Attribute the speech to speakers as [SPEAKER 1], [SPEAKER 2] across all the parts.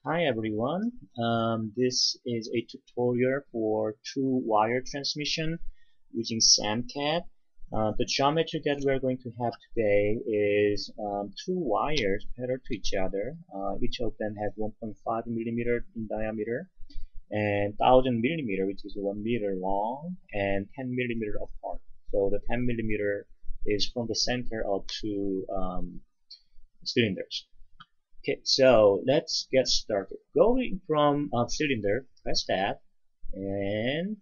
[SPEAKER 1] Hi everyone, this is a tutorial for two-wire transmission using SAMCAD. The geometry that we're going to have today is two wires parallel to each other. Each of them has 1.5 millimeter in diameter and 1000 millimeter, which is 1 meter long, and 10 millimeter apart. So the 10 millimeter is from the center of two cylinders. Okay, so let's get started. Going from cylinder, press that, and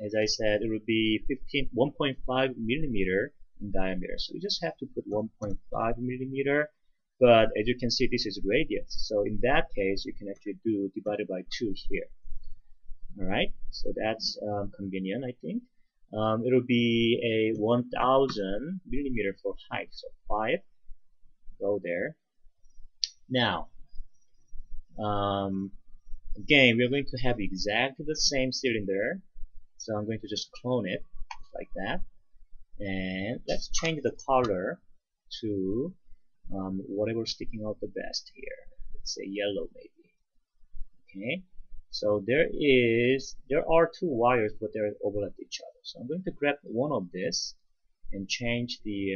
[SPEAKER 1] as I said, it will be 1.5 millimeter in diameter. So you just have to put 1.5 millimeter, but as you can see, this is radius. So in that case, you can actually do divided by 2 here. All right, so that's convenient, I think. It will be a 1000 millimeter for height. So 5, go there. Now, again, we're going to have exactly the same cylinder, so I'm going to just clone it just like that, and let's change the color to whatever's sticking out the best here. Let's say yellow maybe. Okay, so there are two wires, but they overlap each other. So I'm going to grab one of this and change the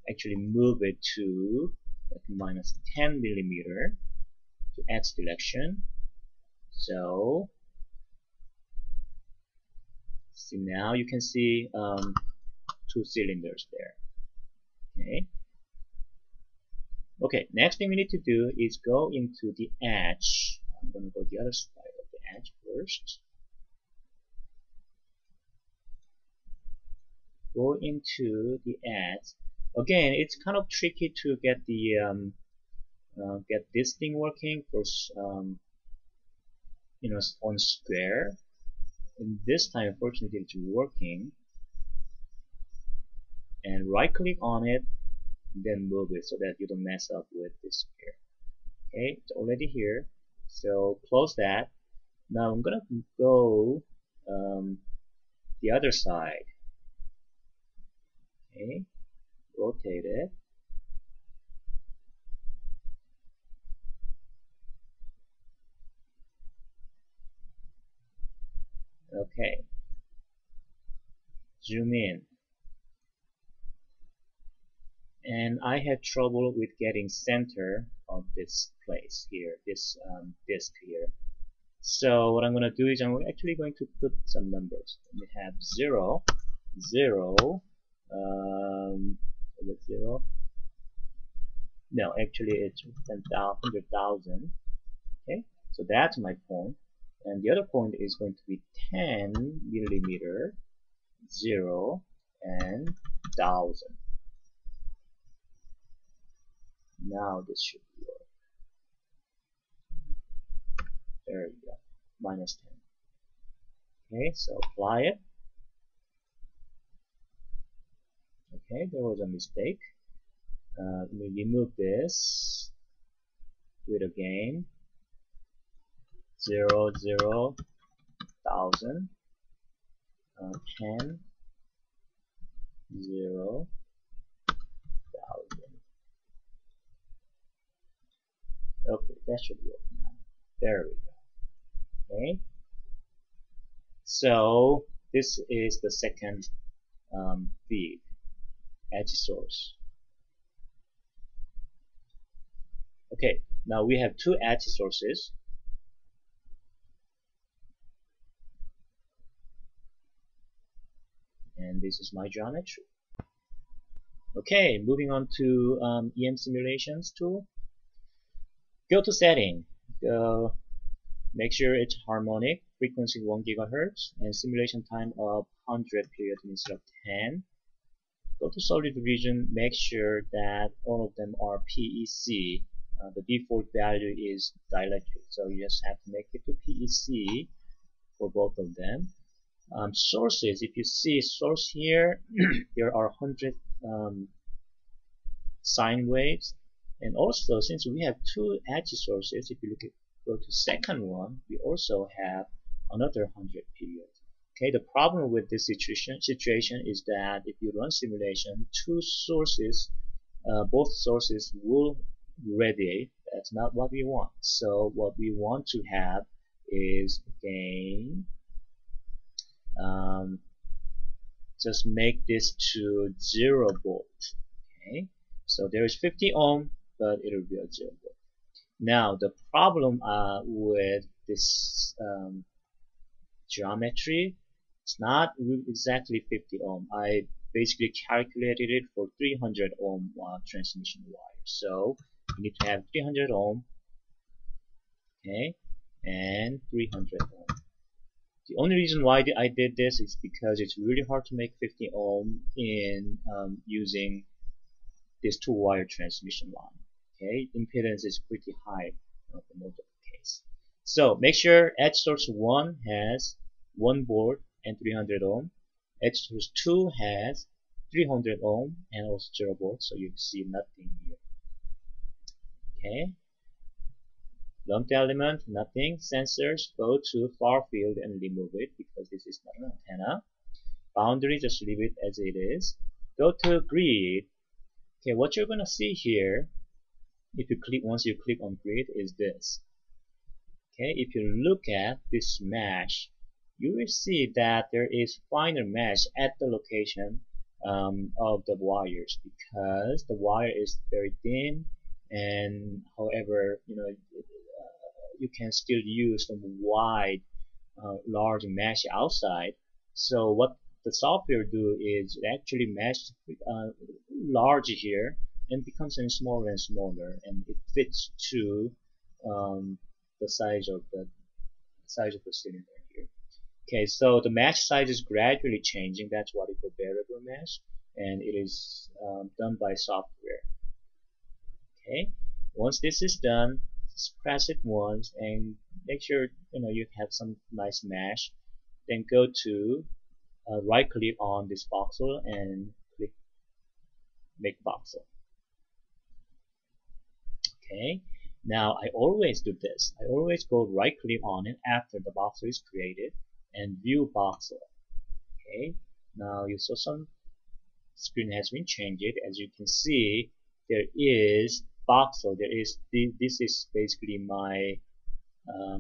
[SPEAKER 1] actually move it to minus 10 millimeter to X direction. So see, now you can see two cylinders there. Okay, next thing we need to do is go into the edge. I'm going to go the other side of the edge first. Go into the edge. Again, it's kind of tricky to get the get this thing working for on square. And this time, unfortunately, it's working. And right click on it, then move it so that you don't mess up with this here. Okay, it's already here. So close that. Now I'm gonna go the other side. Okay, rotate it. Okay, zoom in. And I had trouble with getting center of this place here, this disk here. So what I'm going to do is I'm actually going to put some numbers. We have 0, 0, is it 0? No, actually it's 100,000. Okay, so that's my point. And the other point is going to be 10 millimeter, 0, and 1000. Now this should work. There you go, minus 10. Okay, so apply it. Okay, there was a mistake. Let me remove this. Do it again. 0, 0, 1000. 10, 0, 1000. Okay, that should work now. There we go. Okay. So this is the second feed, edge source. Okay, now we have two edge sources. And this is my geometry. Okay, moving on to EM simulations tool. Go to setting. Make sure it's harmonic, frequency 1 GHz, and simulation time of 100 periods instead of 10. Go to solid region, make sure that all of them are PEC. The default value is dielectric, so you just have to make it to PEC for both of them. Sources, if you see source here, there are 100 sine waves. And also, since we have two edge sources, if you go to second one, we also have another 100 periods. Okay, the problem with this situation is that if you run simulation, two sources, both sources will radiate. That's not what we want. So what we want to have is again um, just make this to 0 volt. Okay, so there is 50 ohm, but it will be a 0 volt. Now the problem with this geometry, it's not exactly 50 ohm. I basically calculated it for 300 ohm transmission wire. So you need to have 300 ohm, okay, and 300 ohm. The only reason why I did this is because it's really hard to make 50 ohm in using this two-wire transmission line. Okay, impedance is pretty high for most of the case. So make sure edge source 1 has 1 volt and 300 ohm. Edge source 2 has 300 ohm and also 0 volt, so you see nothing here. Okay, lumped element, nothing. Sensors, go to far field and remove it because this is not an antenna. Boundary, just leave it as it is. Go to grid. Okay, what you're gonna see here, if you click, once you click on grid, is this. Okay, if you look at this mesh, you will see that there is finer mesh at the location of the wires because the wire is very thin, and however, you can still use some wide large mesh outside. So what the software do is it actually mesh large here and becomes smaller and smaller, and it fits to um, the size of the cylinder here. Okay, so the mesh size is gradually changing. That's what we call variable mesh, and it is done by software. Okay, once this is done, just press it once and make sure you have some nice mesh. Then go to right click on this voxel and click make voxel. Okay, now I always do this. I always go right click on it after the voxel is created and view voxel. Okay, now you saw some screen has been changed. As you can see, there is voxel. This is basically my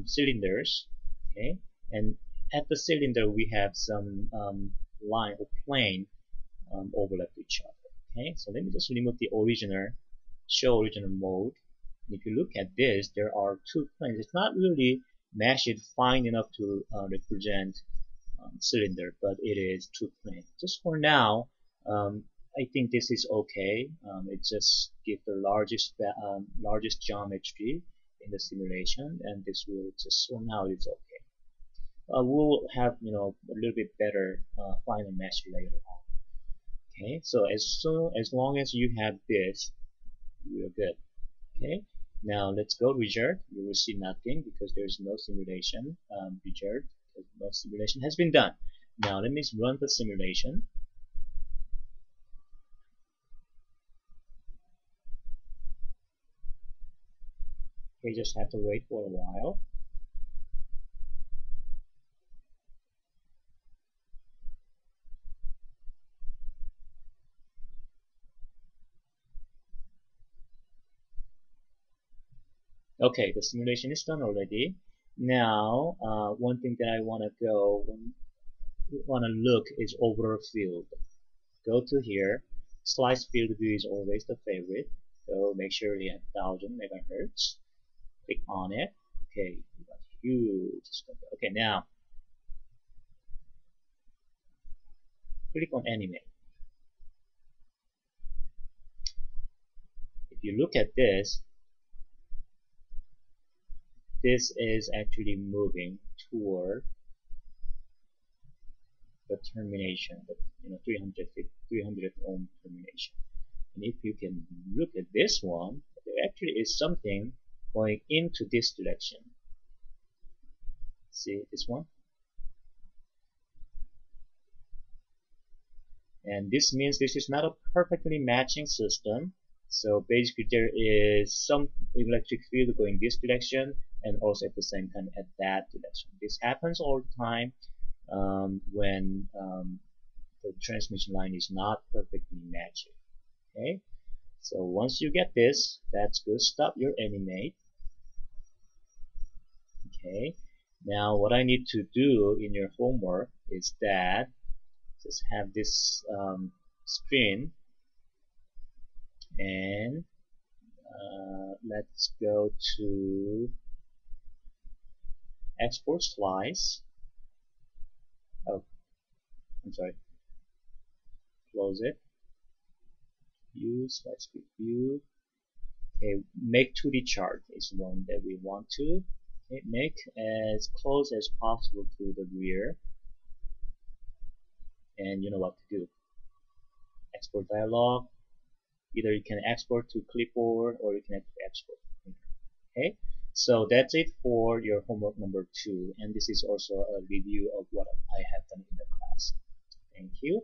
[SPEAKER 1] cylinders. Okay, and at the cylinder we have some line or plane overlap each other. Okay, so let me just remove the show original mode. And if you look at this, there are two planes. It's not really meshed fine enough to represent cylinder, but it is two planes. Just for now, I think this is okay. It just gives the largest geometry in the simulation, and this will just for now it's okay. We'll have a little bit better final mesh later on. Okay, so as long as you have this, we're good. Okay, now let's go result. You will see nothing because there's no simulation result. No simulation has been done. Now let me run the simulation. We just have to wait for a while. Okay, the simulation is done already. Now, one thing that I want to look is overall field. Go to here. Slice field view is always the favorite. So make sure you have 1000 megahertz. Click on it. Okay, we got huge stuff. Okay, now click on animate. If you look at this, this is actually moving toward the termination, the 300 ohm termination. And if you can look at this one, there actually is something going into this direction. See this one? And this means this is not a perfectly matching system. So basically there is some electric field going this direction and also at the same time at that direction. This happens all the time when the transmission line is not perfectly matching. Okay, So once you get this, that's good. Stop your animate. Okay. Now what I need to do in your homework is that just have this screen, and let's go to export slice. Oh, I'm sorry. Close it. View, slice view. Okay, make 2D chart is one that we want to. Okay, make as close as possible to the rear, and you know what to do. Export dialog. Either you can export to clipboard or you can export. Okay, so that's it for your homework number 2, and this is also a review of what I have done in the class. Thank you.